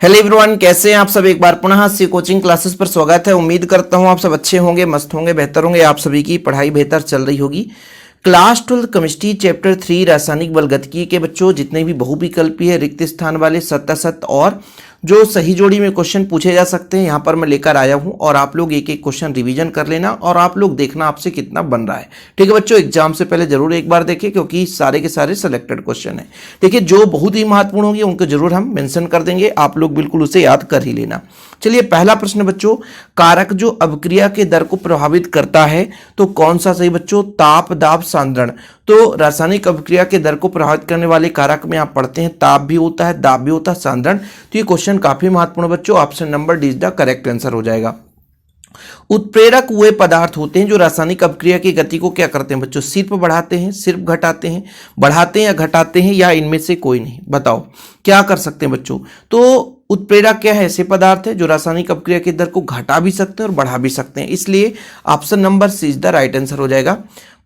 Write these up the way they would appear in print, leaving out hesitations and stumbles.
Hello everyone, कैसे हैं आप सब। एक बार पुनः सी कोचिंग क्लासेस पर स्वागत है। उम्मीद करता हूं आप सब अच्छे होंगे, मस्त होंगे, बेहतर होंगे। आप सभी की पढ़ाई बेहतर चल रही होगी। क्लास 12 केमिस्ट्री चैप्टर 3 रासायनिक बल गतिकी के बच्चों जितने भी बहुविकल्पी है, रिक्त स्थान वाले, सत्तासत और जो सही जोड़ी में क्वेश्चन पूछे जा सकते हैं, यहाँ पर मैं लेकर आया हूँ। और आप लोग एक एक क्वेश्चन रिवीजन कर लेना और आप लोग देखना आपसे कितना बन रहा है। ठीक है बच्चों, एग्जाम से पहले जरूर एक बार देखिए क्योंकि सारे के सारे सिलेक्टेड क्वेश्चन है। देखिए जो बहुत ही महत्वपूर्ण होंगे उनको जरूर हम मेंशन कर देंगे, आप लोग बिल्कुल उसे याद कर ही लेना। चलिए पहला प्रश्न बच्चों, कारक जो अभिक्रिया के दर को प्रभावित करता है तो कौन सा सही बच्चों? ताप, दाब, सांद्रण। तो रासायनिक अभिक्रिया के दर को प्रभावित करने वाले कारक में आप पढ़ते हैं ताप भी होता है, दाब भी होता है, सांद्रण। तो ये क्वेश्चन काफी महत्वपूर्ण बच्चों, option number D is the correct answer हो जाएगा। उत्प्रेरक वे पदार्थ होते हैं जो रासायनिक अभिक्रिया की गति को क्या करते हैं बच्चों? सिर्फ बढ़ाते हैं, सिर्फ घटाते हैं, बढ़ाते हैं या घटाते हैं, या इनमें से कोई नहीं। बताओ क्या कर सकते हैं बच्चों? तो उत्प्रेरक क्या है? ऐसे पदार्थ है जो रासायनिक अभिक्रिया की दर को घटा भी सकते हैं और बढ़ा भी सकते हैं, इसलिए option number C is the right answer हो जाएगा।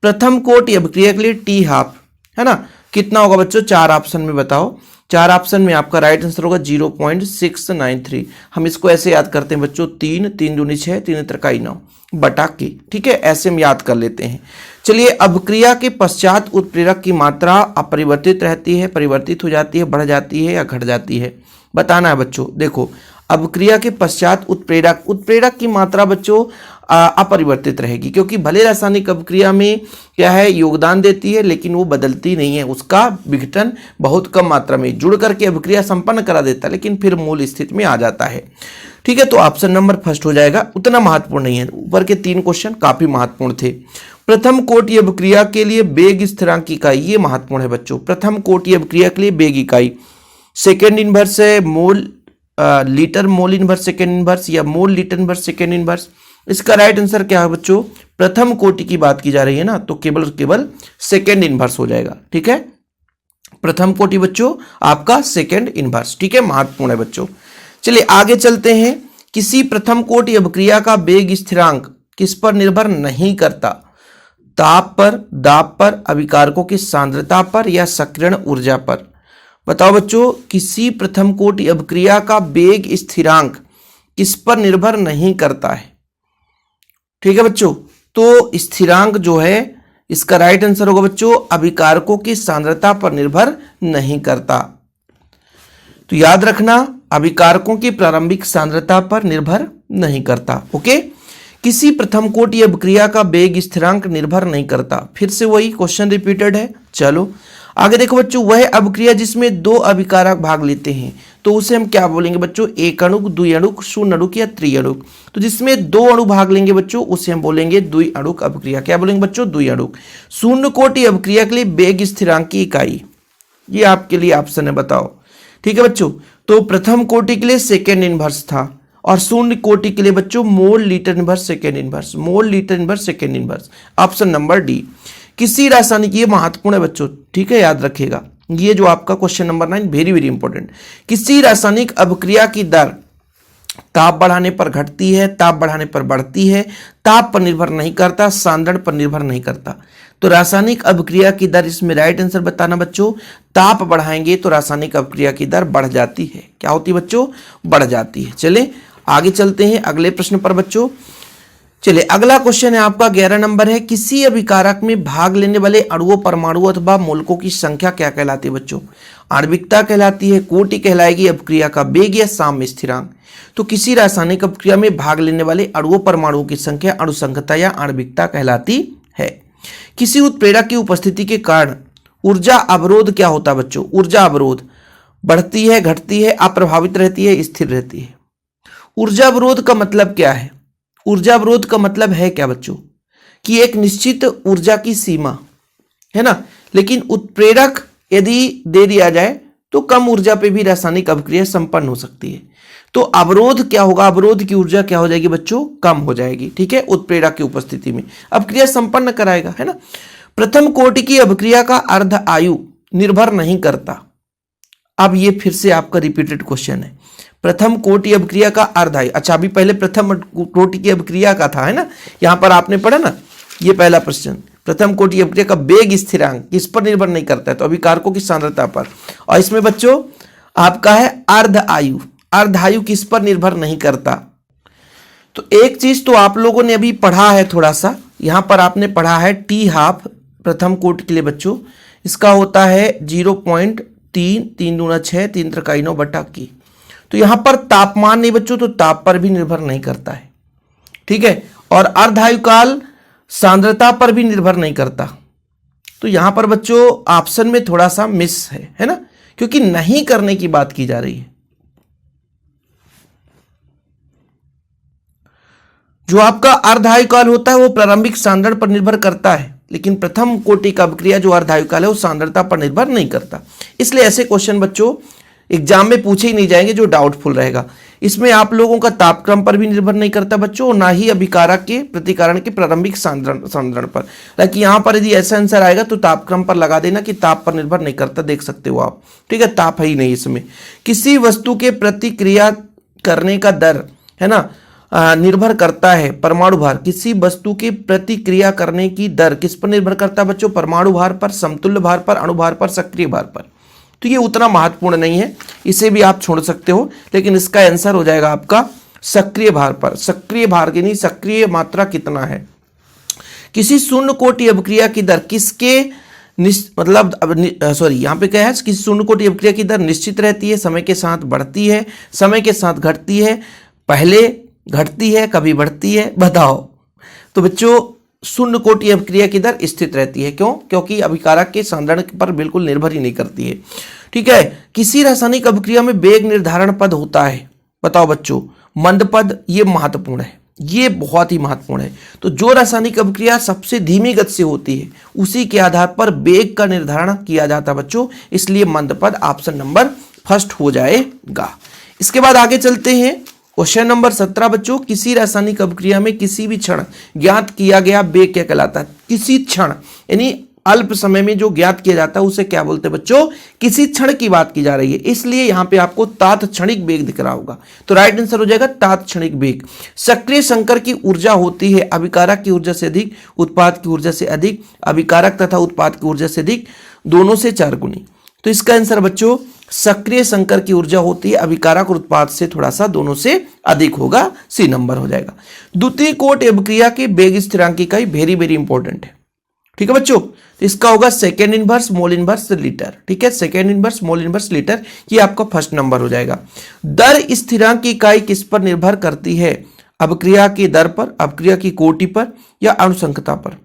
प्रथम कोटि अभिक्रिया के लिए टी हाफ है ना, कितना होगा बच्चों? 4 ऑप्शन में बताओ। 4 ऑप्शन में आपका राइट आंसर होगा 0.693। हम इसको ऐसे याद करते हैं बच्चों, 3 3 दूनी 6 3 त्रिकाई 9 बटा के। ठीक है, ऐसे हम याद कर लेते हैं। चलिए अभिक्रिया के पश्चात उत्प्रेरक की मात्रा अपरिवर्तित रहती है, परिवर्तित हो जाती है, बढ़ जाती है या घट जाती है, बताना है बच्चों। देखो अभिक्रिया के पश्चात उत्प्रेरक की मात्रा बच्चों अपरिवर्तित रहेगी, क्योंकि भले रासायनिक अभिक्रिया में क्या है योगदान देती है लेकिन वो बदलती नहीं है। उसका विघटन बहुत कम मात्रा में जुड़ करके अभिक्रिया संपन्न करा देता है लेकिन फिर मूल स्थिति में आ जाता है। ठीक है, तो ऑप्शन नंबर फर्स्ट हो जाएगा। उतना महत्वपूर्ण नहीं है, ऊपर के 3 क्वेश्चन काफी महत्वपूर्ण थे। प्रथम कोटि अभिक्रिया के लिए वेग स्थिरांक की इकाई, ये महत्वपूर्ण है बच्चों। प्रथम कोटि अभिक्रिया के लिए वेग इकाई सेकेंड इनवर्स है, mole litre mole inverse second inverse या mole litre inverse second inverse. इसका राइट आंसर क्या है बच्चों? प्रथम कोटि की बात की जा रही है ना, तो केवल सेकेंड इनवर्स हो जाएगा। ठीक है, प्रथम कोटि बच्चों आपका सेकेंड इनवर्स। ठीक है, महत्वपूर्ण है बच्चों। चलिए आगे चलते हैं। किसी प्रथम कोटि अभिक्रिया का वेग स्थिरांक किस पर निर्भर नहीं करता? ताप पर, दाब पर, अभिकारकों की सांद्रता पर या सक्रियण ऊर्जा पर। बताओ बच्चों, किसी प्रथम कोटि अभिक्रिया का वेग स्थिरांक किस पर निर्भर नहीं करता है? ठीक है बच्चों, तो स्थिरांक जो है इसका राइट आंसर होगा बच्चों अभिकारकों की सांद्रता पर निर्भर नहीं करता। तो याद रखना, अभिकारकों की प्रारंभिक सांद्रता पर निर्भर नहीं करता। ओके, किसी प्रथम कोटि अभिक्रिया का वेग स्थिरांक निर्भर नहीं करता। फिर से वही क्वेश्चन रिपीटेड है। चलो आगे देखो बच्चों, वह अभिक्रिया जिसमें 2 अभिकारक भाग लेते हैं तो उसे हम क्या बोलेंगे बच्चों? एक अणुक, द्विअणुक, शून्य अणुक या त्रिअणुक। तो जिसमें 2 अणु भाग लेंगे बच्चों उसे हम बोलेंगे द्विअणुक अभिक्रिया। क्या बोलेंगे बच्चों? द्विअणुक। शून्य कोटि अभिक्रिया के लिए वेग स्थिरांक की इकाई, ये आपके लिए ऑप्शन है, बताओ। ठीक है बच्चों, तो प्रथम कोटि के लिए सेकेंड इनवर्स था और शून्य कोटि के लिए बच्चों मोल लीटर इनवर्स सेकेंड इनवर्स, मोल litre inverse second inverse, option number D. किसी रासायनिक, ये महत्वपूर्ण है बच्चों, ठीक है, याद रखिएगा। ये जो आपका question number 9 very very important. किसी रासायनिक अभिक्रिया की दर ताप बढ़ाने पर घटती है, ताप बढ़ाने पर बढ़ती है, ताप पर निर्भर नहीं करता, सांद्रण पर निर्भर नहीं करता। तो रासायनिक अभिक्रिया की दर, इसमें राइट आंसर बताना बच्चों, ताप बढ़ाएंगे तो रासायनिक अभिक्रिया की दर बढ़ जाती है। क्या होती है बच्चों? बढ़ जाती है। चले आगे चलते हैं अगले प्रश्न पर बच्चों। चलिए अगला क्वेश्चन है आपका 11 नंबर है। किसी अभिकारक में भाग लेने वाले अणुओं, परमाणु अथवा मूलकों की संख्या क्या कहलाती है बच्चों? आणविकता कहलाती है, कोटि कहलाएगी, अभिक्रिया का वेग या साम्य स्थिरांक। तो किसी रासायनिक अभिक्रिया में भाग लेने वाले अणुओं, परमाणुओं की संख्या अणुसंख्यता या आणविकता कहलाती है। किसी उत्प्रेरक की उपस्थिति के कारण ऊर्जा अवरोध क्या होता है बच्चों? ऊर्जा अवरोध बढ़ती है, घटती है, अप्रभावित रहती है, स्थिर रहती है। ऊर्जा अवरोध का मतलब क्या है? ऊर्जा अवरोध का मतलब है क्या बच्चों? कि एक निश्चित ऊर्जा की सीमा है ना, लेकिन उत्प्रेरक यदि दे दिया जाए तो कम ऊर्जा पे भी रासायनिक अभिक्रिया संपन्न हो सकती है। तो अवरोध क्या होगा? अवरोध की ऊर्जा क्या हो जाएगी बच्चों? कम हो जाएगी। ठीक है, उत्प्रेरक की उपस्थिति में अभिक्रिया संपन्न कराएगा, है ना। प्रथम कोटि की अभिक्रिया का अर्ध आयु निर्भर नहीं करता। अब ये फिर से आपका रिपीटेड क्वेश्चन है। प्रथम कोटि अभिक्रिया का अर्ध आयु, अच्छा अभी पहले प्रथम कोटि की अभिक्रिया का था, है ना, यहां पर आपने पढ़ा ना, ये पहला प्रश्न। प्रथम कोटि अभिक्रिया का वेग स्थिरांक किस पर निर्भर नहीं करता है? तो अभिकारकों की सांद्रता पर। और इसमें बच्चों आपका है अर्ध आयु। अर्धायु किस पर निर्भर नहीं करता? तो एक चीज तो आप लोगों ने अभी पढ़ा है, थोड़ा सा यहां पर आपने पढ़ा है टी हाफ प्रथम कोटि के लिए बच्चों, इसका होता है 0.3, 3 दूना 6, 3 त्रिकाई 9 बटा की। तो यहां पर तापमान नहीं बच्चों, तो ताप पर भी निर्भर नहीं करता है, ठीक है। और अर्धायु काल सांद्रता पर भी निर्भर नहीं करता। तो यहां पर बच्चों ऑप्शन में थोड़ा सा मिस है ना, क्योंकि नहीं करने की बात की जा रही है। जो आपका अर्धायु काल होता है वो प्रारंभिक सांद्रण पर निर्भर करता है, लेकिन प्रथम कोटि का अभिक्रिया जो अर्धायु काल है वो सांद्रता पर निर्भर नहीं करता। इसलिए ऐसे क्वेश्चन बच्चों एग्जाम में पूछे ही नहीं जाएंगे जो डाउटफुल रहेगा। इसमें आप लोगों का तापक्रम पर भी निर्भर नहीं करता बच्चों, ना ही अभिकारक के प्रतिकारण के प्रारंभिक सांद्रण पर। हालांकि यहां पर यदि ऐसा आंसर आएगा तो तापक्रम पर लगा देना कि ताप पर निर्भर नहीं करता, देख सकते हो आप, ठीक है, ताप है ही नहीं इसमें। किसी वस्तु के प्रतिक्रिया करने का दर है ना निर्भर करता है परमाणु भार। किसी वस्तु के प्रतिक्रिया करने की दर किस पर निर्भर करता है बच्चों? परमाणु भार पर, समतुल्य भार पर, अणु भार पर, सक्रिय भार पर। तो ये उतना महत्वपूर्ण नहीं है, इसे भी आप छोड़ सकते हो, लेकिन इसका आंसर हो जाएगा आपका सक्रिय भार पर। सक्रिय भार की नहीं, सक्रिय मात्रा कितना है। किसी शून्य कोटि अभिक्रिया की दर किसके यहाँ पे क्या है, किसी शून्य कोटि अभिक्रिया की दर निश्चित रहती है, समय के साथ बढ़ती है, समय के साथ घटती है, पहले घटती है, कभी बढ़ती है, बताओ। तो बच्चों शून्य कोटि अभिक्रिया की दर स्थिर रहती है। क्यों? क्योंकि अभिकारक के सांद्रण पर बिल्कुल निर्भर ही नहीं करती है, ठीक है। किसी रासायनिक अभिक्रिया में वेग निर्धारण पद होता है, बताओ बच्चों। मंद पद, ये महत्वपूर्ण है, ये बहुत ही महत्वपूर्ण है। तो जो रासायनिक अभिक्रिया सबसे धीमी गति से होती है उसी के आधार पर वेग का निर्धारण किया जाता है बच्चों, इसलिए मंद पद ऑप्शन नंबर फर्स्ट हो जाएगा। इसके बाद आगे चलते हैं। क्वेश्चन नंबर 17 बच्चों, किसी रासायनिक अभिक्रिया में किसी भी क्षण ज्ञात किया गया वेग क्या कहलाता है? किसी क्षण यानी अल्प समय में जो ज्ञात किया जाता है उसे क्या बोलते हैं बच्चों? किसी क्षण की बात की जा रही है, इसलिए यहां पे आपको तात्क्षणिक वेग दिख रहा होगा। तो राइट आंसर हो जाएगा तात्क्षणिक वेग। सक्रिय संकर की ऊर्जा होती है अभिकारक की ऊर्जा से अधिक, उत्पाद की ऊर्जा से अधिक, अभिकारक तथा उत्पाद की ऊर्जा से अधिक, दोनों से 4 गुनी। तो इसका आंसर बच्चों सक्रिय संकर की ऊर्जा होती है अभिकारक और उत्पाद से थोड़ा सा दोनों से अधिक होगा, सी नंबर हो जाएगा। द्वितीय कोटि अभिक्रिया के वेग स्थिरांक की इकाई वेरी वेरी इंपॉर्टेंट है, ठीक है बच्चों। तो इसका होगा second inverse mole inverse litre, ठीक है, second inverse mole inverse litre, ये आपका फर्स्ट नंबर हो जाएगा। दर स्थिरांक की इकाई किस पर निर्भर करती है? अभिक्रिया की दर पर, अभिक्रिया की कोटि पर, या अणुसंख्यता पर?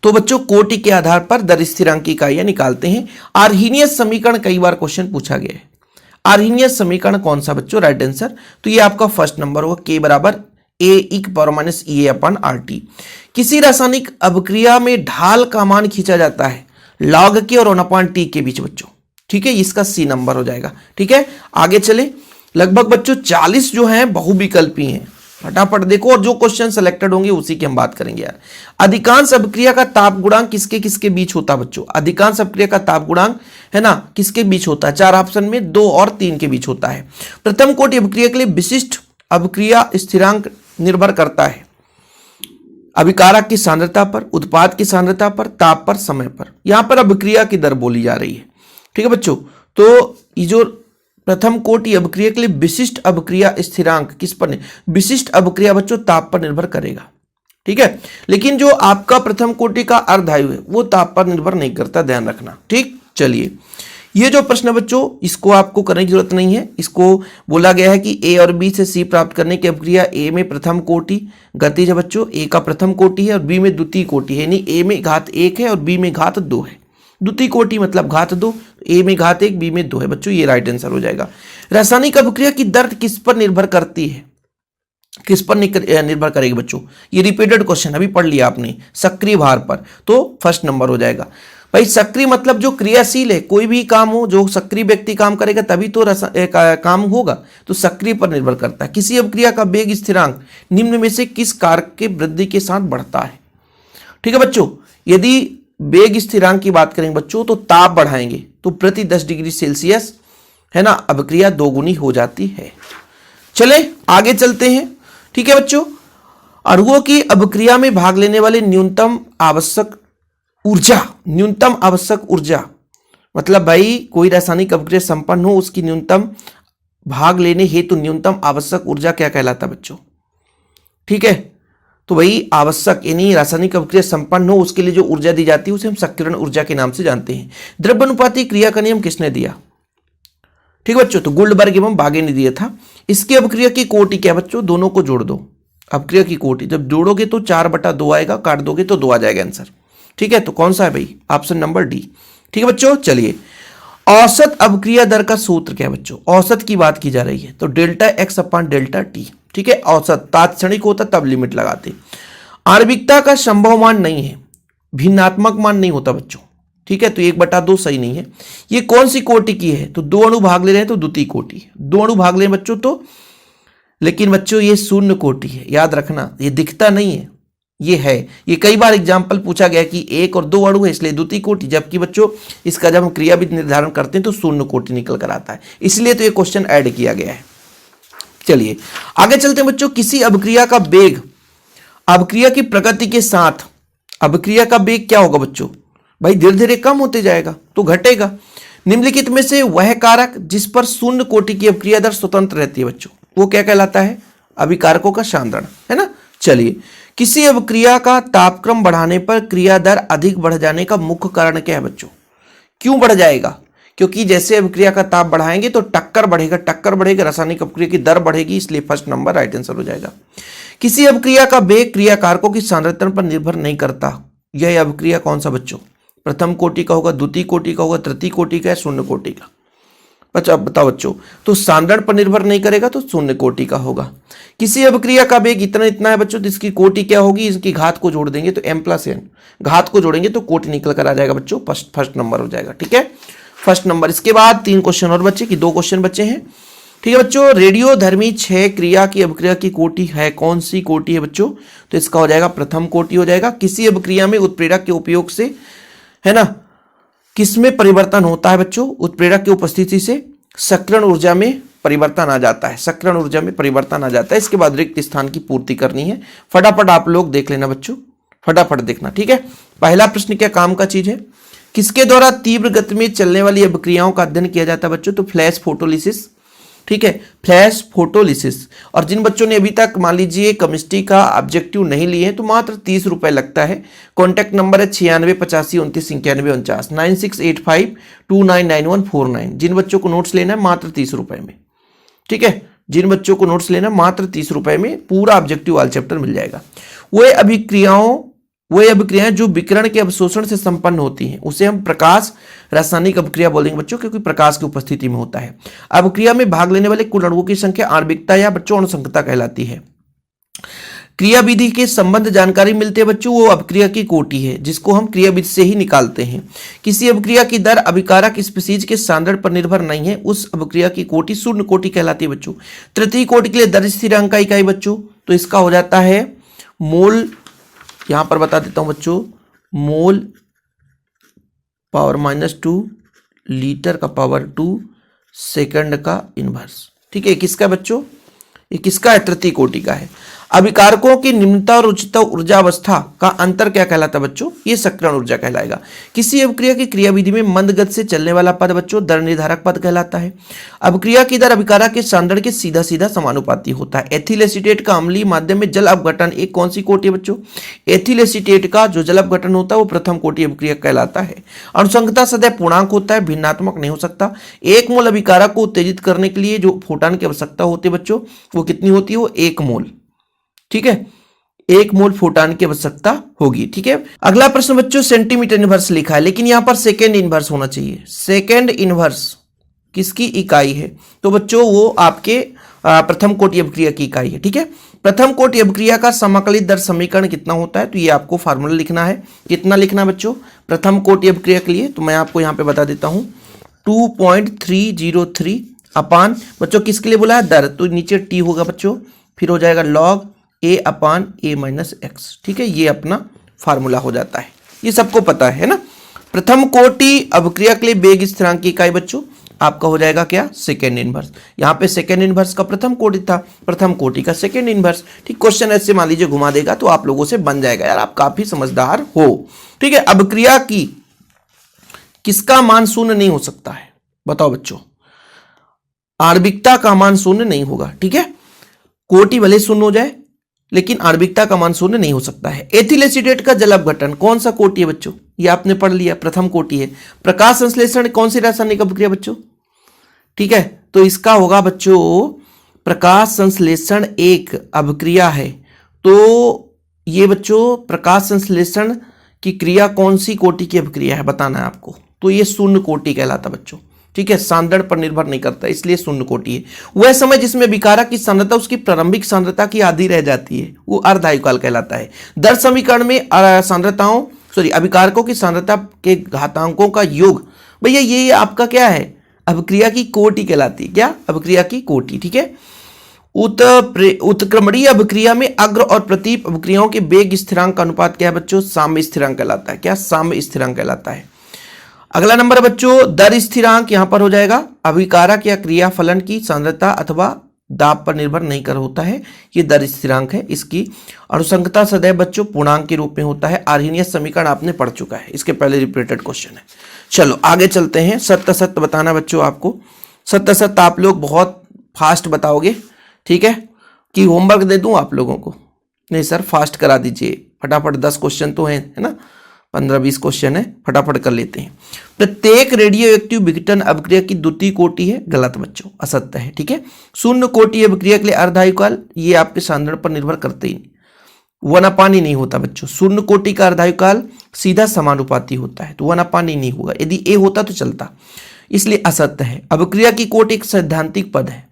तो बच्चों कोटि के आधार पर दर स्थिरांक की इकाइयां निकालते हैं। आर्हीनियस समीकरण कई बार क्वेश्चन पूछा गया है। आर्हीनियस समीकरण कौन सा बच्चों? राइट आंसर तो ये आपका फर्स्ट नंबर होगा, k बराबर A⁻−EA/RT। किसी रासायनिक अभिक्रिया में ढाल का मान खींचा जाता है log k और 1/T के बीच बच्चों, ठीक है, इसका सी नंबर हो जाएगा, ठीक है। आगे चले, लगभग बच्चों 40 जो हैं बहुविकल्पी हैं, फटाफट देखो, और जो क्वेश्चन सिलेक्टेड होंगे उसी की हम बात करेंगे यार। अधिकांश अभिक्रिया का ताप गुणांक किसके किसके बीच होता है बच्चों? अधिकांश अभिक्रिया का ताप गुणांक है ना किसके बीच होता है? 4 ऑप्शन में 2 और 3 के बीच होता है। प्रथम कोटि अभिक्रिया के लिए विशिष्ट अभिक्रिया स्थिरांक निर्भर करता है अभिकारक की सांद्रता पर, उत्पाद की सांद्रता पर, ताप पर, समय पर। यहां पर अभिक्रिया की दर बोली जा रही है, ठीक है बच्चों। तो ये जो प्रथम कोटि अभिक्रिया के लिए विशिष्ट अभिक्रिया स्थिरांक किस पर? विशिष्ट अभिक्रिया बच्चों ताप पर निर्भर करेगा, ठीक है। लेकिन जो आपका प्रथम कोटि का अर्धायु है वो ताप पर निर्भर नहीं करता, ध्यान रखना, ठीक। चलिए, ये जो प्रश्न बच्चों इसको आपको करने की जरूरत नहीं है। इसको बोला गया है कि ए और बी से सी प्राप्त करने की अभिक्रिया ए में प्रथम कोटि गतिज है बच्चों, ए का प्रथम कोटि है और बी में द्वितीय कोटि है, यानी ए में घात 1 है और बी में घात 2 है। द्वितीय कोटि मतलब घात 2, ए में घात 1, बी में 2 है बच्चों, ये राइट आंसर हो जाएगा। रासायनिक अभिक्रिया की दर किस पर निर्भर करती है? किस पर निर्भर करेगी बच्चों? ये रिपीटेड क्वेश्चन अभी पढ़ लिया आपने, सक्रिय भार पर, तो फर्स्ट नंबर हो जाएगा। भाई सक्रिय मतलब जो क्रियाशील है, कोई भी काम हो जो सक्रिय व्यक्ति काम करेगा तभी तो काम होगा, तो सक्रिय पर निर्भर करता है। किसी अभिक्रिया का वेग स्थिरांक निम्न में से किस कारक के वृद्धि के साथ बढ़ता है? ठीक है बच्चों, यदि वेग स्थिरांक की बात करेंगे बच्चों तो ताप बढ़ाएंगे तो प्रति 10 डिग्री सेल्सियस है ना अभिक्रिया 2 गुनी हो जाती है। चले आगे चलते हैं, ठीक है बच्चों। अणुओं की अभिक्रिया में भाग लेने वाले न्यूनतम आवश्यक ऊर्जा मतलब भाई कोई रासायनिक अभिक्रिया संपन्न हो उसकी न्यूनतम भाग लेने हेतु न्यूनतम आवश्यक ऊर्जा क्या कहलाता है बच्चों? ठीक है, तो भाई आवश्यक यानी रासायनिक अभिक्रिया संपन्न हो उसके लिए जो ऊर्जा दी जाती है उसे हम सक्रियण ऊर्जा के नाम से जानते हैं। द्रव्यानुपाती क्रिया का नियम किसने दिया? ठीक है बच्चों, तो गुल्डबर्ग एवं बागे ने दिया था। इसकी अभिक्रिया की कोटि क्या बच्चों? दोनों को जोड़ दो। अभिक्रिया की कोटि जब जोड़ोगे तो 4/2 आएगा, काट दोगे तो 2 आ जाएगा आंसर। ठीक है, तो कौन सा है भाई? Option number D. ठीक है बच्चों, चलिए औसत अभिक्रिया दर का सूत्र क्या है बच्चों? औसत की बात की जा रही है तो delta x upon delta T. ठीक है, औसत तात्क्षणिक होता तब लिमिट लगाते। आणविकता का संभव मान नहीं है, भिन्नात्मक मान नहीं होता बच्चों। ठीक है, तो 1/2 सही नहीं है। ये कौन सी कोटि की है? तो 2 अणु भाग ले रहे हैं तो द्वितीय कोटि। 2 अणु भाग ले बच्चों तो, लेकिन बच्चों ये शून्य कोटि है, याद रखना, ये दिखता नहीं है, ये है। ये कई बार एग्जाम्पल पूछा गया कि 1 और 2 अणु है इसलिए द्वितीय कोटि, जबकि बच्चों इसका जब हम क्रियाविधि निर्धारण करते हैं तो शून्य कोटि निकल कर आता है, इसलिए तो ये क्वेश्चन ऐड किया गया है। चलिए आगे चलते हैं बच्चों। किसी अभिक्रिया का वेग अभिक्रिया की प्रगति के साथ, अभिक्रिया का वेग क्या होगा बच्चों? भाई धीरे धीरे कम होते जाएगा तो घटेगा। निम्नलिखित में से वह कारक जिस पर शून्य कोटि की अभिक्रिया दर स्वतंत्र रहती है बच्चों, वो क्या कहलाता है? अभिकारकों का सांद्रण, है ना। चलिए, किसी अभिक्रिया का तापक्रम बढ़ाने पर क्रिया दर अधिक बढ़ जाने का मुख्य कारण क्या है बच्चों? क्यों बढ़ जाएगा? क्योंकि जैसे अभिक्रिया का ताप बढ़ाएंगे तो टक्कर बढ़ेगा, टक्कर बढ़ेगा, रासायनिक अभिक्रिया की दर बढ़ेगी, इसलिए फर्स्ट नंबर राइट आंसर हो जाएगा। किसी अभिक्रिया का वेग क्रिया कारकों की सांद्रता पर निर्भर नहीं करता। यह अभिक्रिया कौन सा बच्चों? प्रथम कोटि का होगा, द्वितीय कोटि का होगा, तृतीय कोटि का है, शून्य कोटि का? अच्छा बताओ बच्चों, तो सांद्रण पर निर्भर नहीं करेगा तो शून्य कोटि का होगा। किसी अभिक्रिया का वेग इतना इतना है बच्चों तो इसकी कोटि क्या होगी? इसकी घात को जोड़ देंगे तो m+n, घात को जोड़ेंगे तो कोटि निकल कर आ जाएगा बच्चों, फर्स्ट नंबर हो जाएगा। ठीक है, फर्स्ट नंबर। इसके बाद 3 क्वेश्चन और बच्चे की 2 क्वेश्चन बच्चे हैं। ठीक है बच्चों, रेडियोधर्मी 6 क्रिया की अभिक्रिया की कोटि है, कौन सी कोटि है बच्चों? तो इसका हो जाएगा प्रथम कोटि हो जाएगा। किसी अभिक्रिया में उत्प्रेरक के उपयोग से, है ना, किसमें परिवर्तन होता है बच्चों? उत्प्रेरक की उपस्थिति से सक्रियण ऊर्जा में परिवर्तन आ जाता है, सक्रियण ऊर्जा में परिवर्तन आ जाता है। इसके बाद रिक्त स्थान की पूर्ति करनी है। फटाफट आप लोग देख लेना बच्चों, फटाफट देखना। ठीक है, पहला प्रश्न क्या काम का चीज है? किसके द्वारा तीव्र गति में चलने वाली अभिक्रियाओं का अध्ययन किया जाता है बच्चों? तो फ्लैश फोटोलिसिस। ठीक है, फ्लैश फोटोलिसिस। और जिन बच्चों ने अभी तक मान लीजिए केमिस्ट्री का ऑब्जेक्टिव नहीं लिए हैं तो मात्र 30 रुपए लगता है। कॉन्टैक्ट नंबर है 9685293949 9685299149। जिन बच्चों को नोट्स लेना है मात्र 30 रुपए में। ठीक है, जिन बच्चों को नोट्स लेना है मात्र 30 रुपए में पूरा ऑब्जेक्टिव वाला चैप्टर मिल जाएगा। वह अभिक्रियाएं जो विकिरण के अवशोषण से संपन्न होती हैं उसे हम प्रकाश रासायनिक अभिक्रिया बोलेंगे बच्चों, क्योंकि प्रकाश की उपस्थिति में होता है। अभिक्रिया में भाग लेने वाले कुल अणुओं की संख्या आणविकता या बच्चों अणुसंख्यता कहलाती है। क्रिया विधि के संबंध जानकारी मिलती है बच्चों, वो अभिक्रिया की कोटि है जिसको हम क्रिया विधि से ही निकालते हैं। किसी अभिक्रिया की दर अभिकारक स्पीशीज के सांद्रण पर निर्भर नहीं है, उस अभिक्रिया की कोटि शून्य कोटि कहलाती है बच्चों। तृतीय कोटि के लिए दर स्थिरांक का इकाई बच्चों, तो इसका हो जाता है मोल। यहां पर बता देता हूं बच्चों, मोल पावर -2, लीटर का पावर 2, सेकंड का इनवर्स। ठीक है, किसका बच्चों? ये किसका है? तृतीय कोटि का है। अभिकारकों की निम्नता और उच्चतम ऊर्जा अवस्था का अंतर क्या कहलाता है बच्चों? ये सक्रियण ऊर्जा कहलाएगा। किसी अभिक्रिया की क्रियाविधि में मंद गति से चलने वाला पद बच्चों दर निर्धारक पद कहलाता है। अभिक्रिया की दर अभिकारक के सांद्रण के सीधा सीधा समानुपाती होता है। एथिल एसीटेट का अम्लीय माध्यम में जल अपघटन एक कौन सी कोटि है बच्चों? एथिल एसीटेट का जो जल अपघटन होता है वो प्रथम कोटि अभिक्रिया कहलाता है। अणुसंख्यता सदैव पूर्णांक होता है, भिन्नात्मक नहीं हो सकता। 1 मोल अभिकारक को उत्तेजित करने के लिए जो फोटॉन की आवश्यकता होती है बच्चों वो कितनी होती है? वो 1 मोल। ठीक है, 1 मोल फोटॉन की आवश्यकता होगी। ठीक है, अगला प्रश्न बच्चों सेंटीमीटर इनवर्स लिखा है, लेकिन यहां पर सेकेंड इनवर्स होना चाहिए। सेकेंड इनवर्स किसकी इकाई है? तो बच्चों वो आपके प्रथम कोटि अभिक्रिया की इकाई है। ठीक है, प्रथम कोटि अभिक्रिया का समाकलित दर समीकरण कितना होता है? तो ये आपको फार्मूला लिखना है। कितना लिखना है बच्चों प्रथम कोटि अभिक्रिया के लिए? तो मैं आपको यहां पे बता देता हूं, 2.303 अपान बच्चों किसके लिए बोला है? दर, तो नीचे टी होगा बच्चों, फिर हो जाएगा log a अपान a-x। ठीक है, ये अपना फार्मूला हो जाता है, ये सबको पता है ना। प्रथम कोटि अभिक्रिया के लिए वेग स्थिरांक की इकाई बच्चों आपका हो जाएगा क्या? Second inverse. यहाँ पे सेकेंड इनवर्स का प्रथम कोटि था, प्रथम कोटि का सेकेंड इनवर्स। ठीक, क्वेश्चन ऐसे मान लीजिए घुमा देगा तो आप लोगों से बन जाएगा यार, आप काफी समझदार हो। ठीक है, अभिक्रिया की किसका मान शून्य नहीं हो सकता है? बताओ बच्चों, आणविकता का मान शून्य नहीं होगा। ठीक है, कोटि भले शून्य हो जाए लेकिन आणविकता का मान शून्य नहीं हो सकता है। एथिल एसीटेट का जल अपघटन कौन सा कोटि है बच्चों? ये आपने पढ़ लिया, प्रथम कोटि है। प्रकाश संश्लेषण कौन सी रासायनिक अभिक्रिया बच्चों? ठीक है, तो इसका होगा बच्चों प्रकाश संश्लेषण एक अभिक्रिया है। तो ये बच्चों प्रकाश संश्लेषण की क्रिया कौन सी कोटि की अभिक्रिया है बताना है आपको। तो ये शून्य कोटि कहलाता बच्चों। ठीक है, सांद्रण पर निर्भर नहीं करता, इसलिए शून्य कोटि है। वह समय जिसमें विकारक की सांद्रता उसकी प्रारंभिक सांद्रता की आधी रह जाती है वो अर्धायुकाल कहलाता है। दर समीकरण में अभिकारकों की सांद्रता के घातांकों का योग, भैया ये आपका क्या है? अभिक्रिया की कोटि कहलाती है। क्या? अभिक्रिया की कोटि। ठीक है, उत्क्रमणीय अभिक्रिया में अग्र और प्रतीप अभिक्रियाओं के वेग स्थिरांक का अनुपात क्या है बच्चों? साम्य स्थिरांक कहलाता है। क्या? साम्य स्थिरांक कहलाता है। अगला नंबर बच्चों दर स्थिरांक यहां पर हो जाएगा। अभिकारक या क्रिया फलन की सांद्रता अथवा दाब पर निर्भर नहीं कर होता है, ये दर स्थिरांक है। इसकी अनुसंगता सदैव बच्चों पूर्णांक के रूप में होता है। आर्हेनियस समीकरण आपने पढ़ चुका है, इसके पहले रिपीटेड क्वेश्चन है। चलो आगे चलते हैं। सत्य सत्य बताना बच्चों आपको। सत्य सत्य आप लोग बहुत फास्ट बताओगे। ठीक है, कि होमवर्क दे दूं आप लोगों को? नहीं सर, फास्ट करा दीजिए फटाफट। 10 क्वेश्चन तो हैं, है ना, 15-20 क्वेश्चन है, फटाफट कर लेते हैं। प्रत्येक रेडियो एक्टिव विघटन अभिक्रिया की द्वितीय कोटि है, गलत बच्चों, असत्य है। ठीक है, शून्य कोटि अभिक्रिया के लिए अर्धायुकाल ये आपके सांद्रण पर निर्भर करते ही नहीं, वनापानी नहीं होता बच्चों। शून्य कोटि का अर्धायुकाल सीधा समानुपाती होता है, तो वनापानी नहीं होगा। यदि ए होता तो चलता, इसलिए असत्य है। अभिक्रिया की कोटि एक सैद्धांतिक पद है,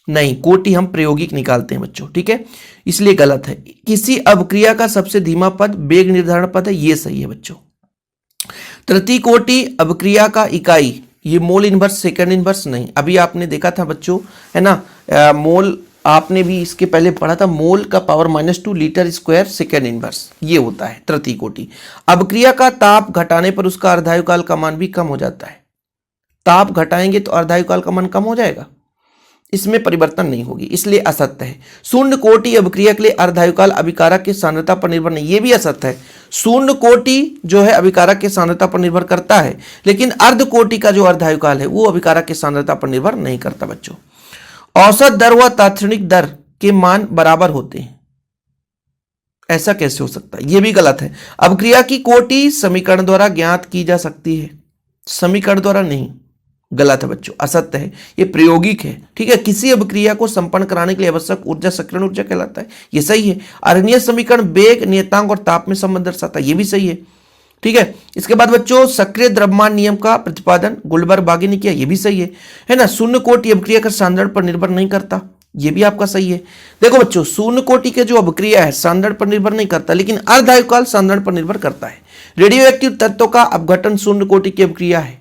नहीं, कोटि हम प्रायोगिक निकालते हैं बच्चों। ठीक है, इसलिए गलत है। किसी अभिक्रिया का सबसे धीमा पद वेग निर्धारण पद है, ये सही है बच्चों। तृतीय कोटि अभिक्रिया का इकाई ये मोल इनवर्स सेकंड इनवर्स नहीं, अभी आपने देखा था बच्चों, है ना, मोल आपने भी इसके पहले पढ़ा था, मोल का power -2 litre square second inverse, ये होता है तृतीय कोटि। अभिक्रिया का ताप घटाने पर उसका अर्धायुकाल का मान भी कम हो जाता है। ताप घटाएंगे तो अर्धायुकाल का मान कम हो जाएगा, इसमें परिवर्तन नहीं होगी, इसलिए असत्य है। शून्य कोटि अभिक्रिया के लिए अर्धायुकाल अभिकारक की सांद्रता पर निर्भर नहीं, ये भी असत्य है। शून्य कोटि जो है अभिकारक की सांद्रता पर निर्भर करता है, लेकिन अर्ध कोटि का जो अर्धायुकाल है वो अभिकारक की सांद्रता पर निर्भर नहीं करता बच्चों। औसत दर व तात्क्षणिक दर के मान बराबर होते हैं, ऐसा कैसे हो सकता है? ये भी गलत है। अभिक्रिया की कोटि समीकरण द्वारा ज्ञात की जा सकती है, समीकरण द्वारा नहीं, गलत है बच्चों, असत्य है। ये प्रायोगिक है। ठीक है, किसी अभिक्रिया को संपन्न कराने के लिए आवश्यक ऊर्जा सक्रियण ऊर्जा कहलाता है, ये सही है। आर्हेनियस समीकरण वेग, नियतांक और ताप में संबंध दर्शाता है, ये भी सही है। ठीक है, इसके बाद बच्चों सक्रिय द्रव्यमान नियम का प्रतिपादन गुलबर्ग बागी ने किया, ये भी सही है ना। शून्य कोटि अभिक्रिया का सांद्रण पर निर्भर नहीं करता, ये भी आपका सही है। देखो बच्चों, शून्य कोटि के जो अभिक्रिया है सांद्रण पर निर्भर नहीं करता, लेकिन अर्धायुकाल सांद्रण पर निर्भर करता है। रेडियो एक्टिव तत्वों का अपघटन शून्य कोटि की अभिक्रिया है,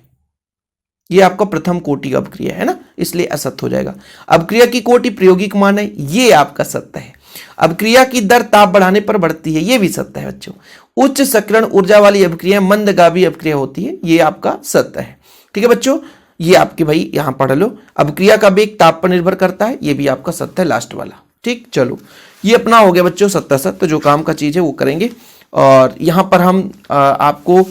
ये आपका प्रथम कोटि का अभिक्रिया है ना, इसलिए असत्य हो जाएगा। अभिक्रिया की कोटि प्रायोगिक मान है, ये आपका सत्य है। अभिक्रिया की दर ताप बढ़ाने पर बढ़ती है, ये भी सत्य है बच्चों। उच्च सक्रियण ऊर्जा वाली अभिक्रिया मंदगामी अभिक्रिया होती है, ये आपका सत्य है। ठीक है बच्चों, ये आपके भाई यहां पढ़ लो। अभिक्रिया का वेग ताप पर निर्भर करता है, ये भी आपका सत्य है लास्ट वाला। ठीक, चलो ये अपना हो गया बच्चों सत्य सत्य, जो काम का चीज है वो करेंगे। और यहां पर हम आपको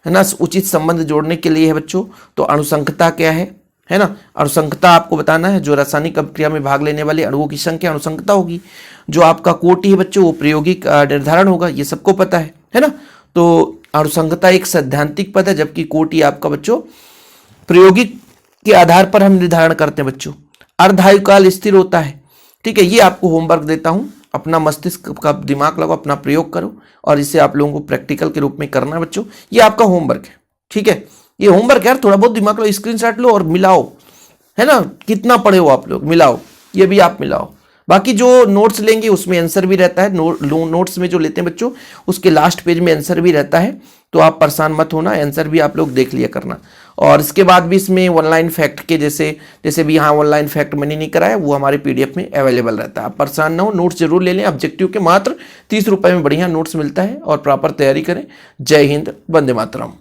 है ना उचित संबंध जोड़ने के लिए है बच्चों। तो अनुसंगता क्या है ना, अनुसंगता आपको बताना है। जो रासायनिक अभिक्रिया में भाग लेने वाले अणुओं की संख्या अनुसंगता होगी। जो आपका कोटि है बच्चों वो प्रायोगिक निर्धारण होगा, ये सबको पता है ना। तो अनुसंगता एक सैद्धांतिक पद है, जबकि कोटि आपका बच्चों प्रायोगिक के आधार पर हम निर्धारण करते हैं बच्चों। अर्धायुकाल स्थिर होता है। ठीक है, ये आपको होमवर्क देता हूं, अपना मस्तिष्क का दिमाग लगाओ, अपना प्रयोग करो और इसे आप लोगों को प्रैक्टिकल के रूप में करना है बच्चों। ये आपका होमवर्क है। ठीक है, ये होमवर्क यार, थोड़ा बहुत दिमाग लो, स्क्रीनशॉट लो और मिलाओ, है ना, कितना पढ़े हो आप लोग, मिलाओ, ये भी आप मिलाओ। बाकी जो नोट्स लेंगे उसमें आंसर भी रहता है। नोट्स में जो लेते हैं बच्चों उसके लास्ट पेज में आंसर भी रहता है, तो आप परेशान मत होना, आंसर भी आप लोग देख लिया करना। और इसके बाद भी इसमें ऑनलाइन फैक्ट के जैसे भी यहाँ ऑनलाइन फैक्ट मैंने नहीं कराया, वो हमारे PDF में अवेलेबल रहता है। आप परेशान ना हो, नोट्स जरूर ले लें। ऑब्जेक्टिव के मात्र 30 रुपए में बढ़िया नोट्स मिलता है और प्रॉपर तैयारी करें। जय हिंद, वंदे मातरम।